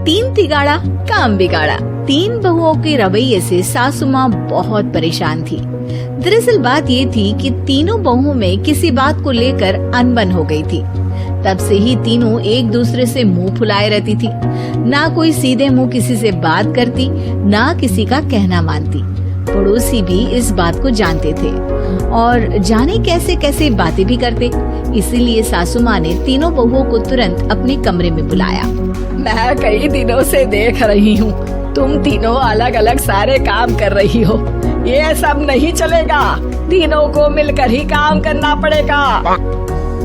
तीन तिगाड़ा काम बिगाड़ा। तीन बहुओं के रवैये से सासू माँ बहुत परेशान थी। दरअसल बात ये थी कि तीनों बहुओं में किसी बात को लेकर अनबन हो गई थी। तब से ही तीनों एक दूसरे से मुंह फुलाए रहती थी। ना कोई सीधे मुंह किसी से बात करती, ना किसी का कहना मानती। पड़ोसी भी इस बात को जानते थे और जाने कैसे कैसे बातें भी करते। इसीलिए सासू माँ ने तीनों बहुओं को तुरंत अपने कमरे में बुलाया। मैं कई दिनों से देख रही हूँ, तुम तीनों अलग अलग सारे काम कर रही हो। ये सब नहीं चलेगा, तीनों को मिलकर ही काम करना पड़ेगा।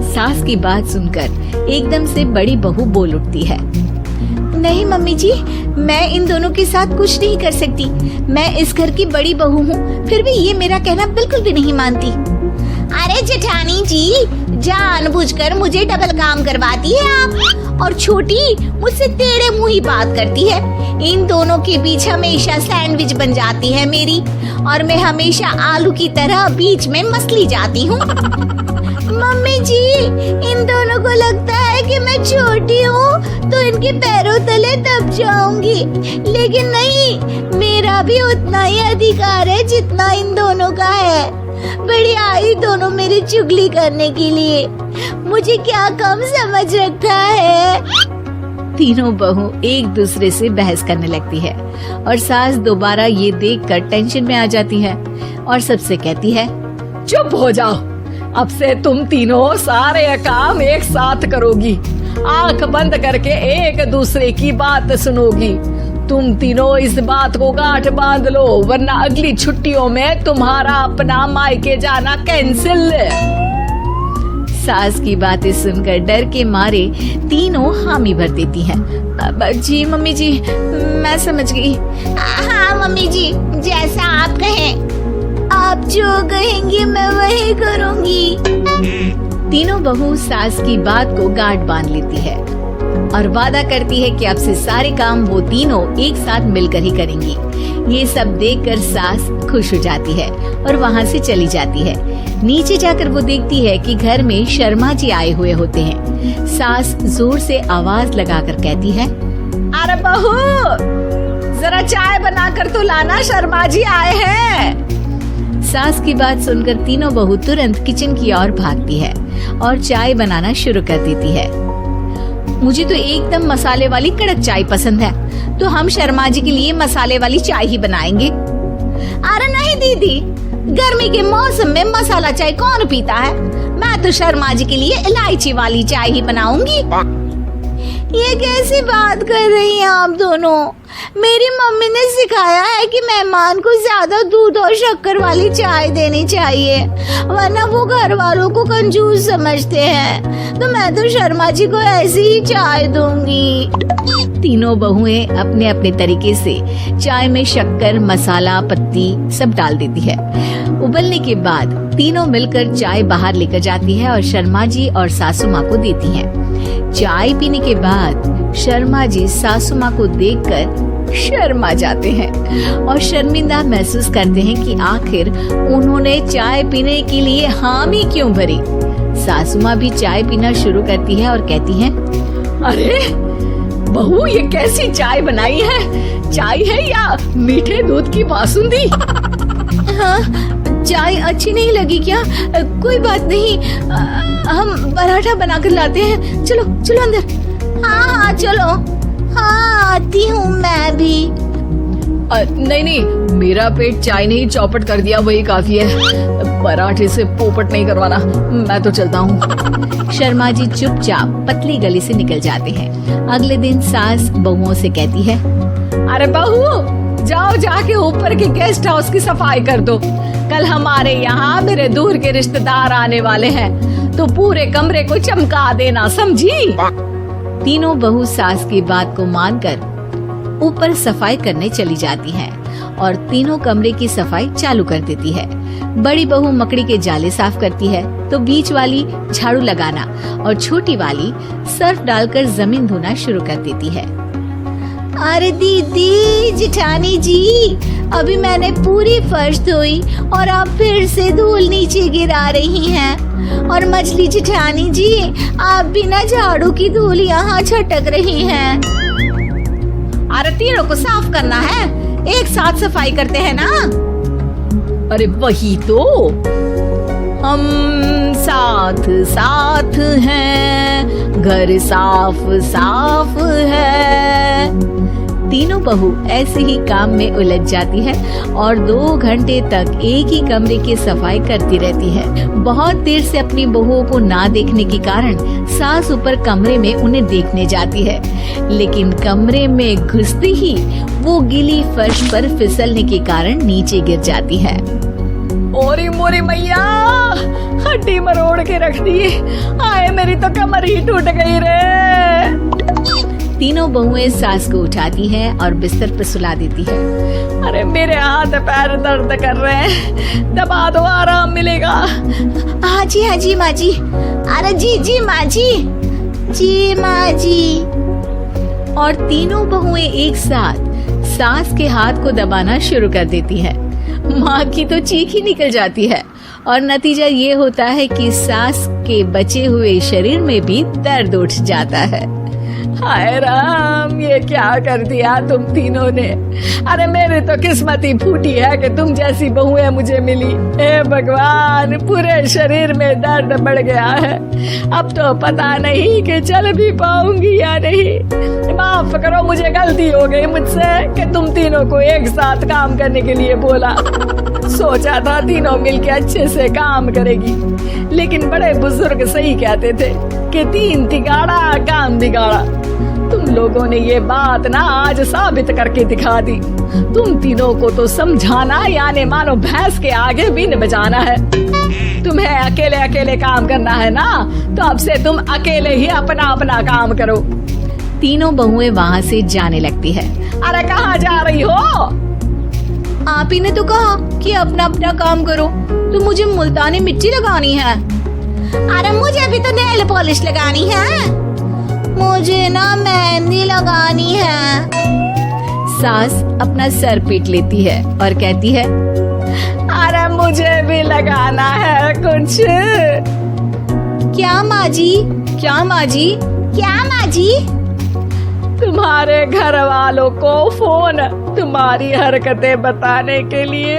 सास की बात सुनकर एकदम से बड़ी बहू बोल उठती है। नहीं मम्मी जी, मैं इन दोनों के साथ कुछ नहीं कर सकती। मैं इस घर की बड़ी बहू हूँ, फिर भी ये मेरा कहना बिल्कुल भी नहीं मानती। अरे जेठानी जी, जानबूझकर मुझे डबल काम करवाती है आप। और छोटी मुझसे टेढ़े मुंह ही बात करती है। इन दोनों के बीच हमेशा सैंडविच बन जाती है मेरी, और मैं हमेशा आलू की तरह बीच में मसली जाती हूँ। मम्मी जी, इन दोनों को लगता है कि मैं छोटी हूँ तो इनके पैरों तले दब जाऊंगी, लेकिन नहीं, मेरा भी उतना ही अधिकार है जितना इन दोनों का है। बड़ी आई दोनों मेरी चुगली करने के लिए, मुझे क्या कम समझ रखा है। तीनों बहू एक दूसरे से बहस करने लगती है और सास दोबारा ये देखकर टेंशन में आ जाती है और सबसे कहती है, चुप हो जाओ, अब से तुम तीनों सारे काम एक साथ करोगी। आंख बंद करके एक दूसरे की बात सुनोगी। तुम तीनों इस बात को गांठ बांध लो, वरना अगली छुट्टियों में तुम्हारा अपना मायके जाना कैंसिल। सास की बातें सुनकर डर के मारे तीनों हामी भर देती हैं। जी मम्मी जी, मैं समझ गई। हाँ मम्मी जी, जैसा आप कहें। आप जो कहेंगी मैं वही करूँगी। तीनों बहू सास की बात को गांठ बांध लेती है और वादा करती है कि अब से सारे काम वो तीनों एक साथ मिलकर ही करेंगी। ये सब देखकर सास खुश हो जाती है और वहाँ से चली जाती है। नीचे जाकर वो देखती है कि घर में शर्मा जी आए हुए होते हैं। सास जोर से आवाज लगाकर कहती है, अरे बहू, जरा चाय बनाकर तो लाना, शर्मा जी आए हैं। सास की बात सुनकर तीनों बहू तुरंत किचन की ओर भागती है और चाय बनाना शुरू कर देती है। मुझे तो एकदम मसाले वाली कड़क चाय पसंद है, तो हम शर्मा जी के लिए मसाले वाली चाय ही बनाएंगे। अरे नहीं दीदी, गर्मी के मौसम में मसाला चाय कौन पीता है? मैं तो शर्मा जी के लिए इलायची वाली चाय ही बनाऊंगी। ये कैसी बात कर रही हैं आप दोनों? मेरी मम्मी ने सिखाया है कि मेहमान को ज्यादा दूध और शक्कर वाली चाय देनी चाहिए, वरना वो घर वालों को कंजूस समझते हैं। तो मैं तो शर्मा जी को ऐसी ही चाय दूंगी। तीनों बहुएं अपने अपने तरीके से चाय में शक्कर, मसाला, पत्ती सब डाल देती है। उबलने के बाद तीनों मिलकर चाय बाहर लेकर जाती है और शर्मा जी और सासू माँ को देती हैं। चाय पीने के बाद शर्मा जी सासू माँ को देखकर शर्मा जाते हैं और शर्मिंदा महसूस करते हैं कि आखिर उन्होंने चाय पीने के लिए हामी क्यों भरी। सासू माँ भी चाय पीना शुरू करती है और कहती हैं, अरे बहू, ये कैसी चाय बनाई है? चाय है या मीठे दूध की बासुंदी? हाँ, चाय अच्छी नहीं लगी क्या? कोई बात नहीं, हम पराठा बनाकर लाते हैं। चलो चलो अंदर। हाँ चलो। हाँ, आती हूँ मैं भी। नहीं, मेरा पेट चाय ने ही चौपट कर दिया, वही काफी है। पराठे से पोपट नहीं करवाना, मैं तो चलता हूँ। शर्मा जी चुपचाप पतली गली से निकल जाते हैं। अगले दिन सास बहुओं से कहती है, अरे बहू, जाओ जाके ऊपर के गेस्ट हाउस की सफाई कर दो। कल हमारे यहाँ मेरे दूर के रिश्तेदार आने वाले हैं, तो पूरे कमरे को चमका देना, समझी? तीनों बहू सास की बात को मानकर ऊपर सफाई करने चली जाती हैं और तीनों कमरे की सफाई चालू कर देती है। बड़ी बहू मकड़ी के जाले साफ करती है तो बीच वाली झाड़ू लगाना और छोटी वाली सर्फ डालकर जमीन धोना शुरू कर देती है। अरे दीदी, जेठानी जी, अभी मैंने पूरी फर्श धोई और आप फिर से धूल नीचे गिरा रही हैं। और मछली जेठानी जी, आप बिना झाड़ू की धूल यहाँ छटक रही हैं। अरे तीनों को साफ करना है, एक साथ सफाई करते हैं ना। अरे वही तो, हम साथ साथ हैं, घर साफ साफ है। तीनों बहू ऐसे ही काम में उलझ जाती है और 2 घंटे तक एक ही कमरे की सफाई करती रहती है। बहुत देर से अपनी बहुओं को ना देखने के कारण सास ऊपर कमरे में उन्हें देखने जाती है, लेकिन कमरे में घुसते ही वो गीली फर्श पर फिसलने के कारण नीचे गिर जाती है। ओरी मोरी मैया, हड्डी मरोड़ के रख दी। आए मेरी तो कमर ही टूट गई रे। तीनों बहुएं सास को उठाती हैं और बिस्तर पर सुला देती है। अरे मेरे हाथ पैर दर्द कर रहे हैं, दबा दो आराम मिलेगा। हाँ जी माँ जी। अरे जी माँ जी माँ जी। और तीनों बहुएं एक साथ सास के हाथ को दबाना शुरू कर देती है। माँ की तो चीख ही निकल जाती है और नतीजा ये होता है कि सास के बचे हुए शरीर में भी दर्द उठ जाता है। हाय राम, ये क्या कर दिया तुम तीनों ने। अरे मेरी तो किस्मत ही फूटी है कि तुम जैसी बहुएं मुझे मिली। हे भगवान, पूरे शरीर में दर्द बढ़ गया है। अब तो पता नहीं कि चल भी पाऊंगी या नहीं। माफ करो, मुझे गलती हो गई मुझसे कि तुम तीनों को एक साथ काम करने के लिए बोला। सोचा था तीनों मिलके अच्छे से काम करेगी, लेकिन बड़े बुजुर्ग सही कहते थे कि 3 तिगाड़ा काम बिगाड़ा। तुम लोगों ने ये बात ना आज साबित करके दिखा दी। तुम तीनों को तो समझाना यानी मानो भैंस के आगे बीन बजाना है। तुम्हें अकेले अकेले काम करना है ना, तो अब से तुम अकेले ही अपना अपना काम करो। तीनों बहुएं वहाँ से जाने लगती है। अरे कहाँ जा रही हो? आप ही ने तो कहा कि अपना अपना काम करो, तो मुझे मुल्तानी मिट्टी लगानी है। अरे मुझे भी तो नेल पॉलिश लगानी है। मुझे ना मेहंदी लगानी है। सास अपना सर पीट लेती है और कहती है, अरे मुझे भी लगाना है कुछ। क्या माँ जी? क्या माँ जी? क्या माँ जी? तुम्हारे घर वालों को फोन तुम्हारी हरकतें बताने के लिए।